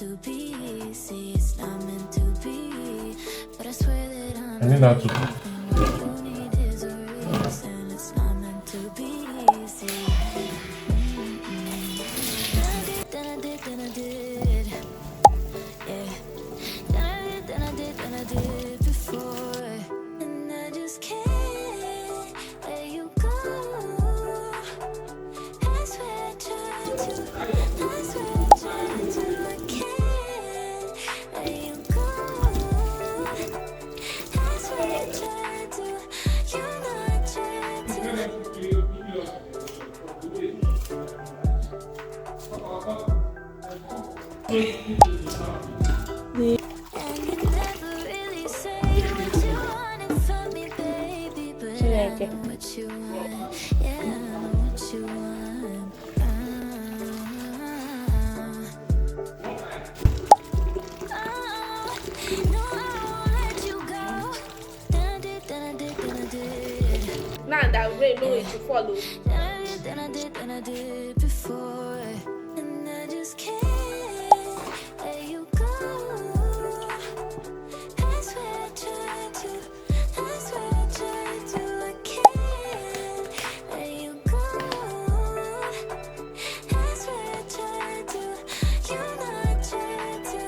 to be easy, it's not meant to be. But I swear that I'm I mean that too. what you need is a reason, it's not meant to be easy. Then I did, yeah. Then I did before, and I just can't let you go. I swear I tried to, I can't let you go. I swear I tried to, you know I tried to. And you never really say what you wanted from me, baby, but I know what you want, yeah, I know what you want. No, I won't let you go. Then I did. Now that way, no way to follow. Then I did before, and I just can't let you go. I swear I tried to, I can't let you go. I swear I tried to, you know I tried to.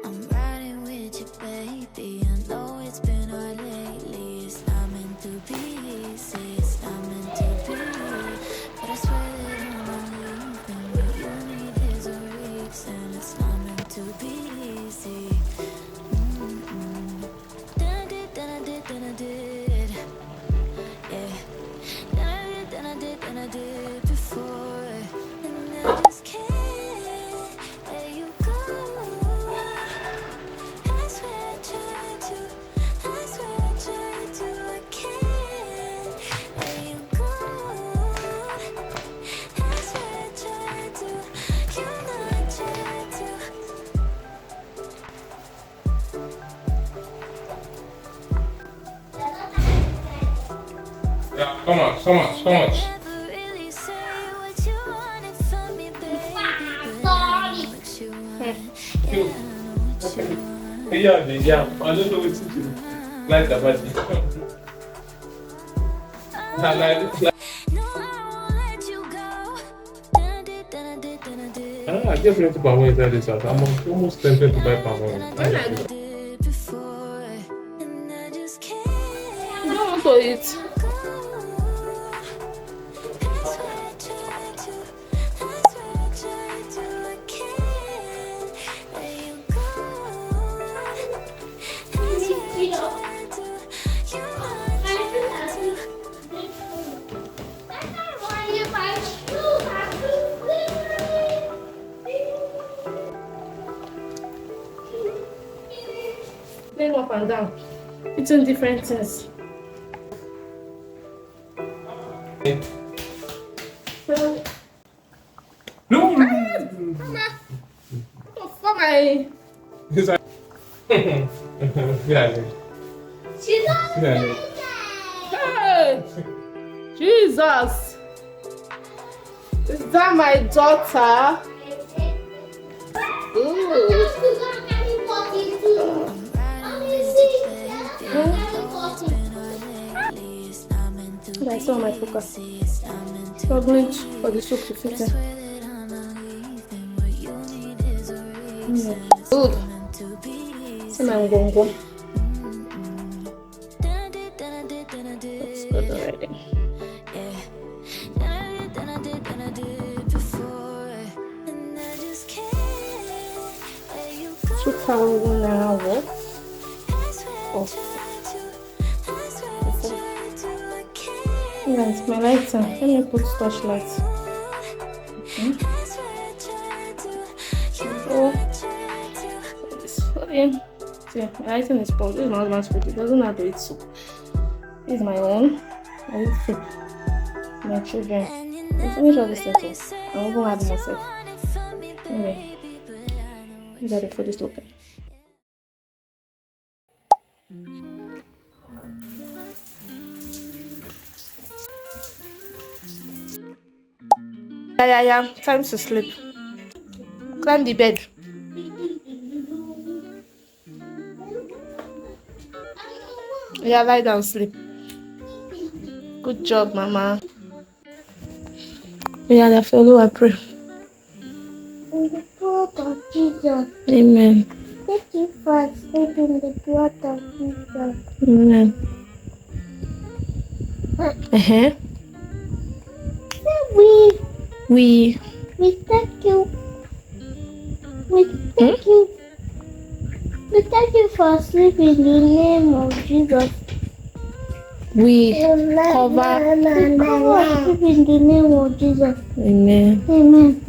I'm riding with you, baby. I know it's been hard lately. It's not meant to be easy. It's not meant to be. But I swear that I'm not leaving. What you need is a reason. It's not meant to be easy. Then I did. Yeah. Then I did before. And I just can't let you go. I swear I tried to, I can't let you go. I swear I tried to, you know I tried to. Yeah, come on. Never really say what you wanted from me, baby, but I know what you want. Yeah, I know what you want. Yeah. I don't know what to do. Like that, but No, I won't let you go. Then I did. I just went to palm oil inside this house. I'm almost tempted to buy palm oil. Then I did before, and I just can't. You don't want to eat. Go. I swear I tried to, I can't let you go. I swear I tried to, you know I tried to. Playing up and down. Eating different things. No. Mama, what for my... It's like yeah. Hey! Jesus! Is that my daughter? Ooh. That's all my focus. Struggling for the soup to fit in. Good. See my ngongo. That's good already. Super now. Of Guys, my lights on. Let me put torchlight. Oh, this phone. See, my lighting is spoiled. This is my husband's food. He doesn't know how to eat soup. This is my own. I eat soup. My children. We'll finish all this thing. I won't add myself. Anyway, these are the food is looking. Yeah. Time to sleep. Climb the bed. Yeah, lie down, sleep. Good job, Mama. Yeah, I follow. I pray. In the blood of Jesus. Amen. Thank you for sleeping in the blood of Jesus. Amen. We thank you. We thank you. We thank you for sleeping in the name of Jesus. We cover sleep in the name of Jesus. Amen. Amen.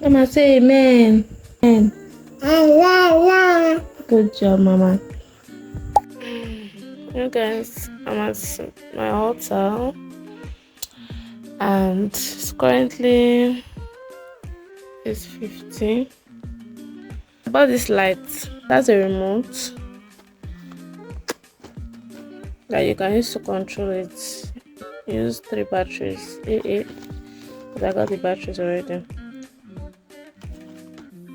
Mama, say amen. Amen. Good job, Mama. You guys, I'm at my hotel and it's currently 50. About this light, that's a remote that you can use to control it. Use 3 batteries. But I got the batteries already.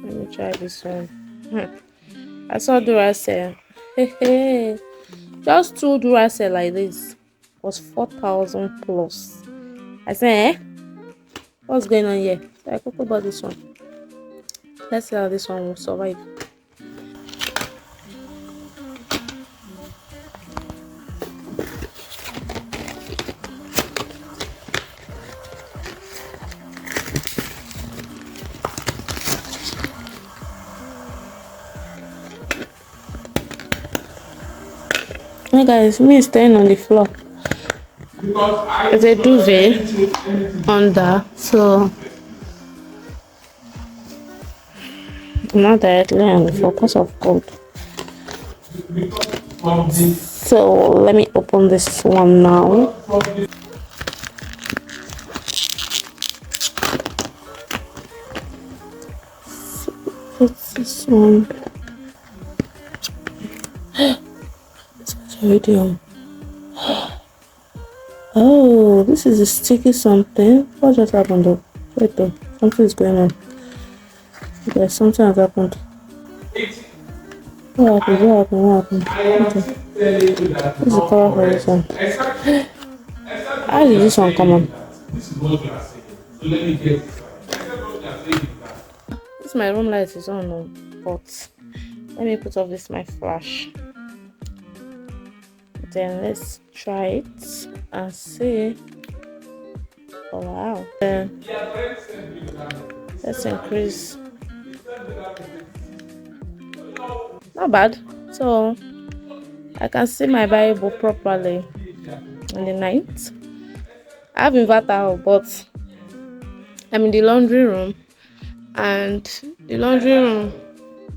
Let me try this one. I saw Duracell. Just 2 Duracell like this was 4,000 plus. I said, what's going on here? So I quickly bought this one. Let's see how this one will survive. Hey guys, me staying on the floor. There's a duvet under, so I'm not directly on the floor because of cold. So let me open this one now. What's this one? It's already on. Oh, this is a sticky something. What just happened though? Wait though, something is going on. There's something has happened. What happened? Okay. This is the color for this one. How did this one come on? This my room light is on, but let me put off this my flash. Then let's try it and see. Oh wow. Let's increase. Not bad. So I can see my Bible properly in the night. I have inverter, but I'm in the laundry room, and the laundry room,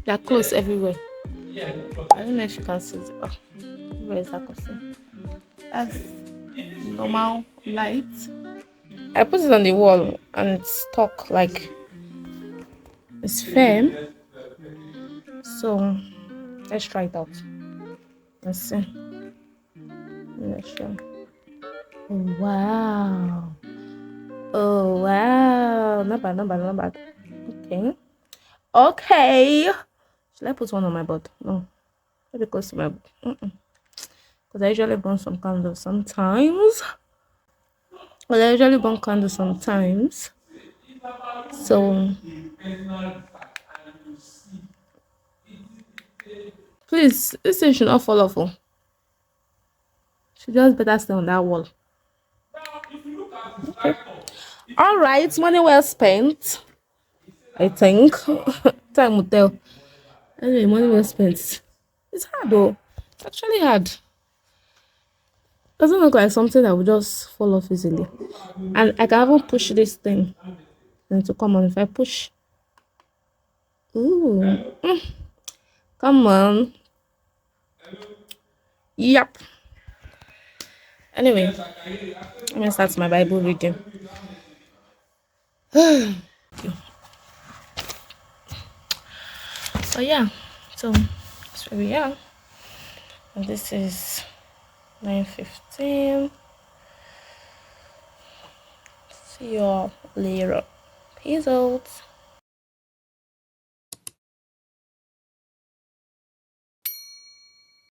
there are clothes everywhere. I don't know if you can see it. Oh, where is that person? That's normal light. I put it on the wall and it's stuck, like it's firm. So let's try it out. Let's see. Let's show. Oh wow. Not bad. Okay. Should I put one on my butt? No. Maybe close to my butt. Because I usually burn some candles sometimes. So please, this thing should not fall off. Should just better stay on that wall. Okay. All right, money well spent. I think time will tell. Anyway, money well spent. It's hard though. It's actually hard. Doesn't look like something that will just fall off easily. And I can even push this thing and to come on. If I push, ooh, come on. Yep. Anyway, let me start my Bible reading. Oh yeah, so that's where we are. And this is 9:15. See you all later. Peace out.